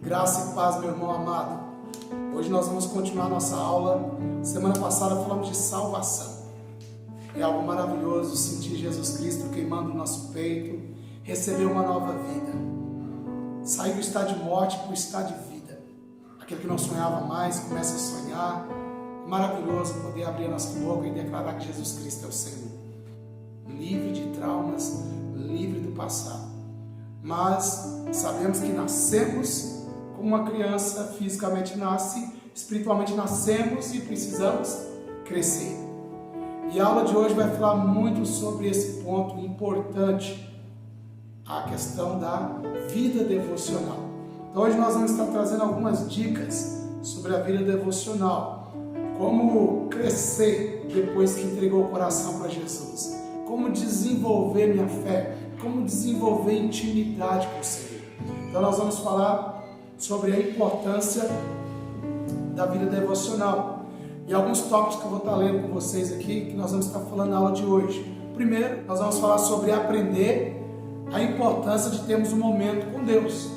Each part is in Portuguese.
Graça e paz, meu irmão amado. Hoje nós vamos continuar nossa aula. Semana passada falamos de salvação. É algo maravilhoso sentir Jesus Cristo queimando o nosso peito, receber uma nova vida, sair do estado de morte para o estado de vida. Aquele que não sonhava mais começa a sonhar. É maravilhoso poder abrir a nossa boca e declarar que Jesus Cristo é o Senhor. Livre de traumas, livre do passado. Mas sabemos que nascemos como uma criança, fisicamente nasce, espiritualmente nascemos e precisamos crescer. E a aula de hoje vai falar muito sobre esse ponto importante, a questão da vida devocional. Então hoje nós vamos estar trazendo algumas dicas sobre a vida devocional, como crescer depois que entregou o coração para Jesus, como desenvolver minha fé, como desenvolver intimidade com o Senhor. Então nós vamos falar sobre a importância da vida devocional e alguns tópicos que eu vou estar lendo com vocês aqui, que nós vamos estar falando na aula de hoje. Primeiro, nós vamos falar sobre aprender a importância de termos um momento com Deus.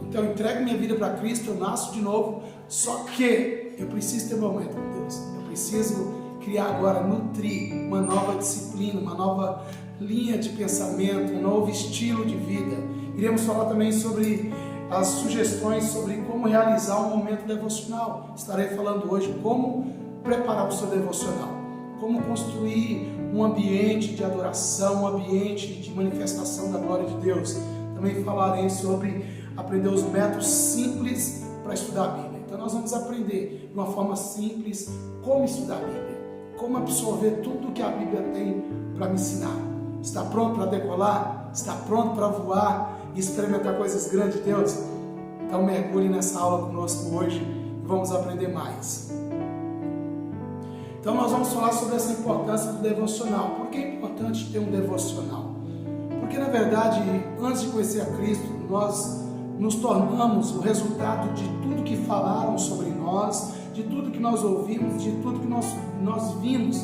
Então eu entrego minha vida para Cristo, eu nasço de novo, só que eu preciso ter um momento com Deus. Eu preciso criar agora, nutrir uma nova disciplina, uma nova linha de pensamento, um novo estilo de vida. Iremos falar também sobre as sugestões sobre como realizar um momento devocional. Estarei falando hoje como preparar o seu devocional, como construir um ambiente de adoração, um ambiente de manifestação da glória de Deus. Também falarei sobre aprender os métodos simples para estudar a Bíblia. Então nós vamos aprender de uma forma simples como estudar a Bíblia, como absorver tudo que a Bíblia tem para me ensinar. Está pronto para decolar? Está pronto para voar e experimentar coisas grandes de Deus? Então mergulhe nessa aula conosco hoje e vamos aprender mais. Então nós vamos falar sobre essa importância do devocional. Por que é importante ter um devocional? Porque na verdade, antes de conhecer a Cristo, nós nos tornamos o resultado de tudo que falaram sobre nós, de tudo que nós ouvimos, de tudo que nós vimos.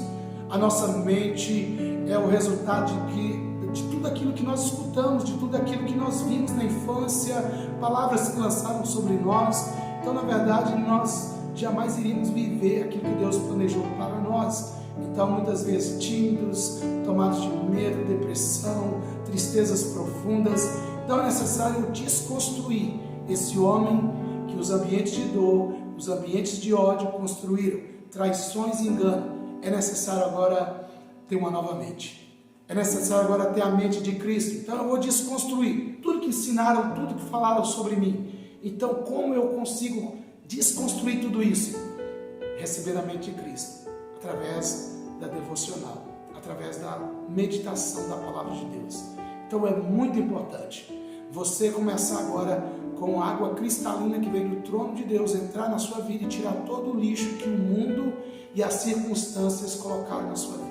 A nossa mente é o resultado de tudo aquilo que nós escutamos, de tudo aquilo que nós vimos na infância, palavras que lançaram sobre nós. Então, na verdade, nós jamais iríamos viver aquilo que Deus planejou para nós. Então, muitas vezes tímidos, tomados de medo, depressão, tristezas profundas. Então, é necessário desconstruir esse homem que os ambientes de dor, os ambientes de ódio construíram, traições e engano. É necessário agora ter uma nova mente. É necessário agora ter a mente de Cristo. Então eu vou desconstruir tudo que ensinaram, tudo que falaram sobre mim. Então como eu consigo desconstruir tudo isso? Receber a mente de Cristo, através da devocional, através da meditação da palavra de Deus. Então é muito importante você começar agora com água cristalina que vem do trono de Deus, entrar na sua vida e tirar todo o lixo que o mundo e as circunstâncias colocaram na sua vida.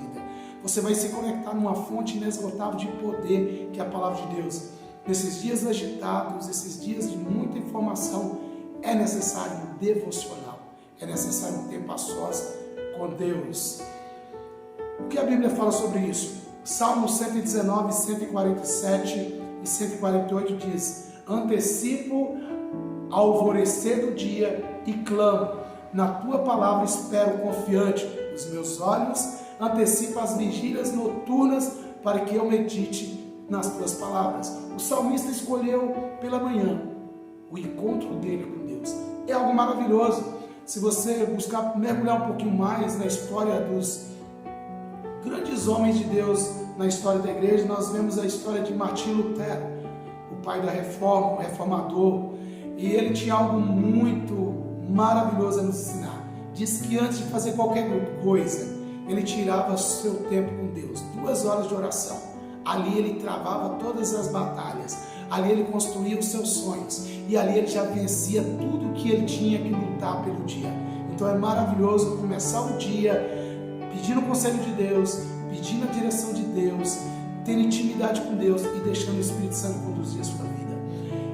Você vai se conectar numa fonte inesgotável de poder, que é a palavra de Deus. Nesses dias agitados, esses dias de muita informação, é necessário um devocional. É necessário um tempo a sós com Deus. O que a Bíblia fala sobre isso? Salmo 119, 147 e 148 diz: antecipo ao alvorecer do dia e clamo, na tua palavra espero confiante, os meus olhos antecipa as vigílias noturnas para que eu medite nas tuas palavras. O salmista escolheu pela manhã o encontro dele com Deus. É algo maravilhoso. Se você buscar mergulhar um pouquinho mais na história dos grandes homens de Deus, na história da igreja, nós vemos a história de Martim Lutero, o pai da reforma, o reformador, e ele tinha algo muito maravilhoso a nos ensinar. Diz que antes de fazer qualquer coisa, ele tirava seu tempo com Deus, 2 horas de oração. Ali ele travava todas as batalhas, ali ele construía os seus sonhos, e ali ele já vencia tudo que ele tinha que lutar pelo dia. Então é maravilhoso começar o dia pedindo o conselho de Deus, pedindo a direção de Deus, ter intimidade com Deus e deixando o Espírito Santo conduzir a sua vida.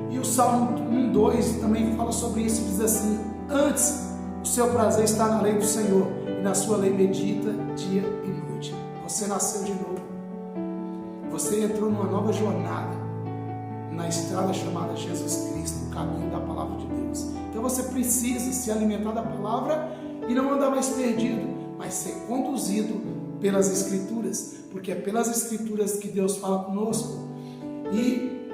E o Salmo 1:2 também fala sobre isso, diz assim: antes o seu prazer está na lei do Senhor, e na sua lei medita dia e noite. Você nasceu de novo. Você entrou numa nova jornada na estrada chamada Jesus Cristo, o caminho da palavra de Deus. precisa se alimentar da palavra e não andar mais perdido, mas ser conduzido pelas Escrituras, porque é pelas Escrituras que Deus fala conosco. E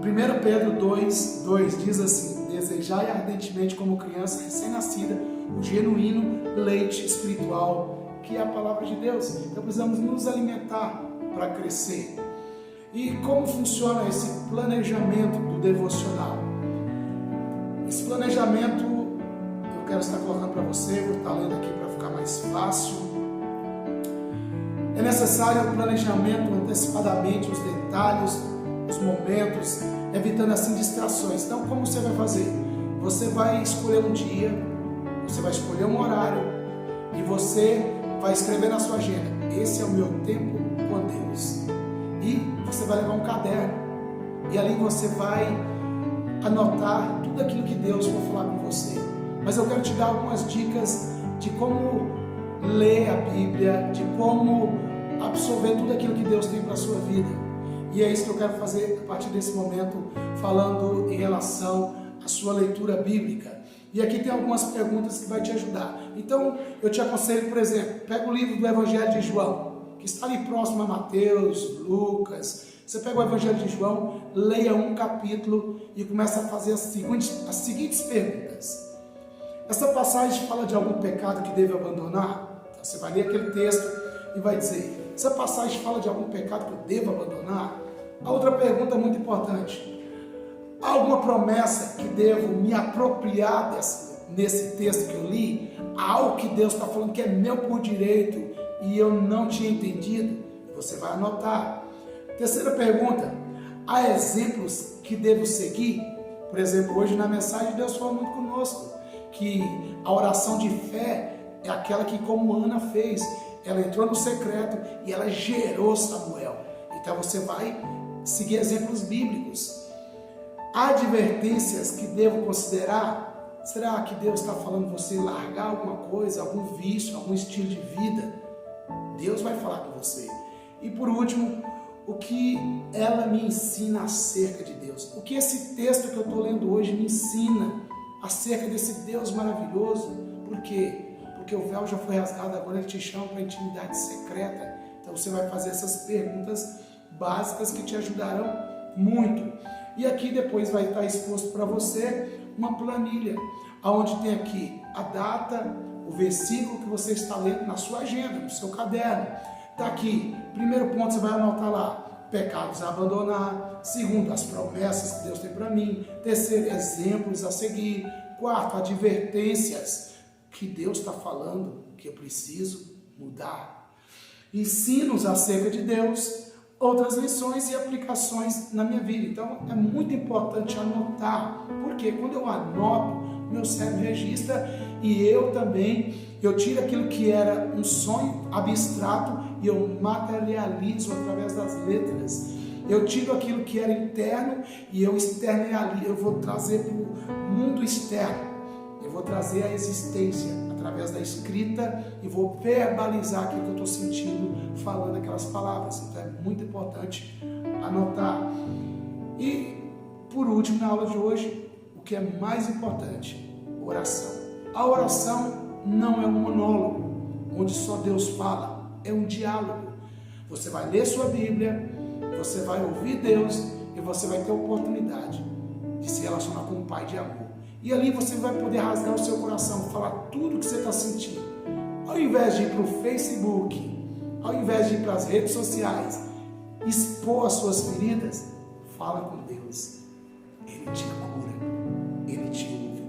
1 Pedro 2:2 diz assim: desejai ardentemente como criança recém-nascida o genuíno leite espiritual, que é a palavra de Deus. Então precisamos nos alimentar para crescer. E como funciona esse planejamento do devocional? Esse planejamento eu quero estar colocando para você, vou estar lendo aqui para ficar mais fácil. É necessário o planejamento antecipadamente, os detalhes, os momentos, evitando assim distrações. Então, como você vai fazer? Você vai escolher um dia, você vai escolher um horário e você vai escrever na sua agenda: esse é o meu tempo com Deus. E você vai levar um caderno e ali você vai anotar tudo aquilo que Deus for falar com você. Mas eu quero te dar algumas dicas de como ler a Bíblia, de como absorver tudo aquilo que Deus tem para a sua vida. E é isso que eu quero fazer a partir desse momento, falando em relação à sua leitura bíblica. E aqui tem algumas perguntas que vai te ajudar. Então, eu te aconselho, por exemplo, pega o livro do Evangelho de João, que está ali próximo a Mateus, Lucas. Você pega o Evangelho de João, leia um capítulo e começa a fazer as seguintes perguntas. Essa passagem fala de algum pecado que deve abandonar? Então, você vai ler aquele texto e vai dizer: essa passagem fala de algum pecado que eu devo abandonar? A outra pergunta muito importante: há alguma promessa que devo me apropriar nesse texto que eu li? Há algo que Deus está falando que é meu por direito e eu não tinha entendido? Você vai anotar. Terceira pergunta: há exemplos que devo seguir? Por exemplo, hoje na mensagem Deus falou muito conosco que a oração de fé é aquela que, como Ana fez, ela entrou no secreto e ela gerou Samuel. Então você vai seguir exemplos bíblicos. Há advertências que devo considerar? Será que Deus está falando você largar alguma coisa, algum vício, algum estilo de vida? Deus vai falar com você. E por último, o que ela me ensina acerca de Deus? O que esse texto que eu estou lendo hoje me ensina acerca desse Deus maravilhoso? Por quê? Porque o véu já foi rasgado, agora Ele te chama para a intimidade secreta. Então você vai fazer essas perguntas básicas que te ajudarão muito. E aqui depois vai estar exposto para você uma planilha, onde tem aqui a data, o versículo que você está lendo na sua agenda, no seu caderno. Está aqui, primeiro ponto você vai anotar lá: pecados a abandonar. Segundo, as promessas que Deus tem para mim. Terceiro, exemplos a seguir. Quarto, advertências que Deus está falando que eu preciso mudar. Ensinos acerca de Deus, outras lições e aplicações na minha vida. Então é muito importante anotar, porque quando eu anoto, meu cérebro registra e eu tiro aquilo que era um sonho abstrato e eu materializo através das letras. Eu tiro aquilo que era interno e eu externalizo, eu vou trazer para o mundo externo. Eu vou trazer a existência através da escrita e vou verbalizar aquilo que eu estou sentindo, falando aquelas palavras. Então é muito importante anotar. E por último, na aula de hoje, o que é mais importante: oração. A oração não é um monólogo, onde só Deus fala, é um diálogo. Você vai ler sua Bíblia, você vai ouvir Deus e você vai ter a oportunidade de se relacionar com o Pai de amor. E ali você vai poder rasgar o seu coração, falar tudo o que você está sentindo. Ao invés de ir para o Facebook, ao invés de ir para as redes sociais, expor as suas feridas, fala com Deus. Ele te cura, Ele te ouve.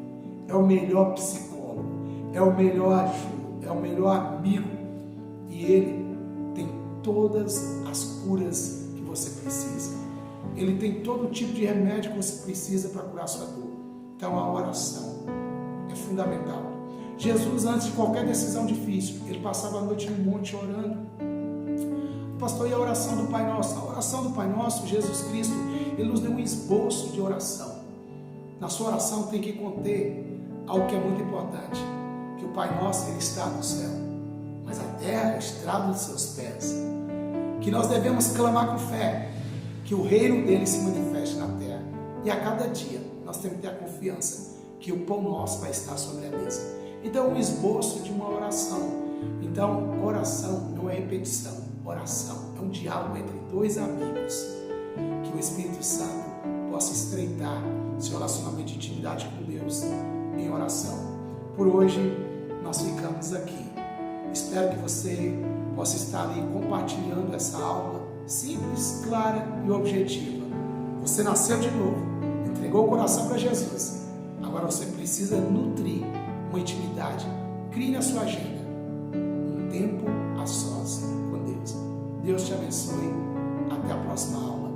É o melhor psicólogo, é o melhor ajuda, é o melhor amigo. E Ele tem todas as curas que você precisa. Ele tem todo tipo de remédio que você precisa para curar a sua dor. Então a oração é fundamental. Jesus, antes de qualquer decisão difícil, ele passava a noite no monte orando. Pastor, e a oração do Pai Nosso? A oração do Pai Nosso, Jesus Cristo, ele nos deu um esboço de oração. Na sua oração tem que conter algo que é muito importante, que o Pai Nosso, ele está no céu, mas a terra é o estrado dos seus pés. Que nós devemos clamar com fé, que o reino dele se manifeste na terra. E a cada dia nós temos que ter a confiança que o pão nosso vai estar sobre a mesa. Então, um esboço de uma oração. Então, oração não é repetição, oração é um diálogo entre dois amigos. Que o Espírito Santo possa estreitar seu relacionamento de intimidade com Deus em oração. Por hoje, nós ficamos aqui. Espero que você possa estar ali compartilhando essa aula simples, clara e objetiva. Você nasceu de novo, entregou o coração para Jesus. Agora você precisa nutrir uma intimidade. Crie na sua agenda um tempo a sós com Deus. Deus te abençoe. Até a próxima aula.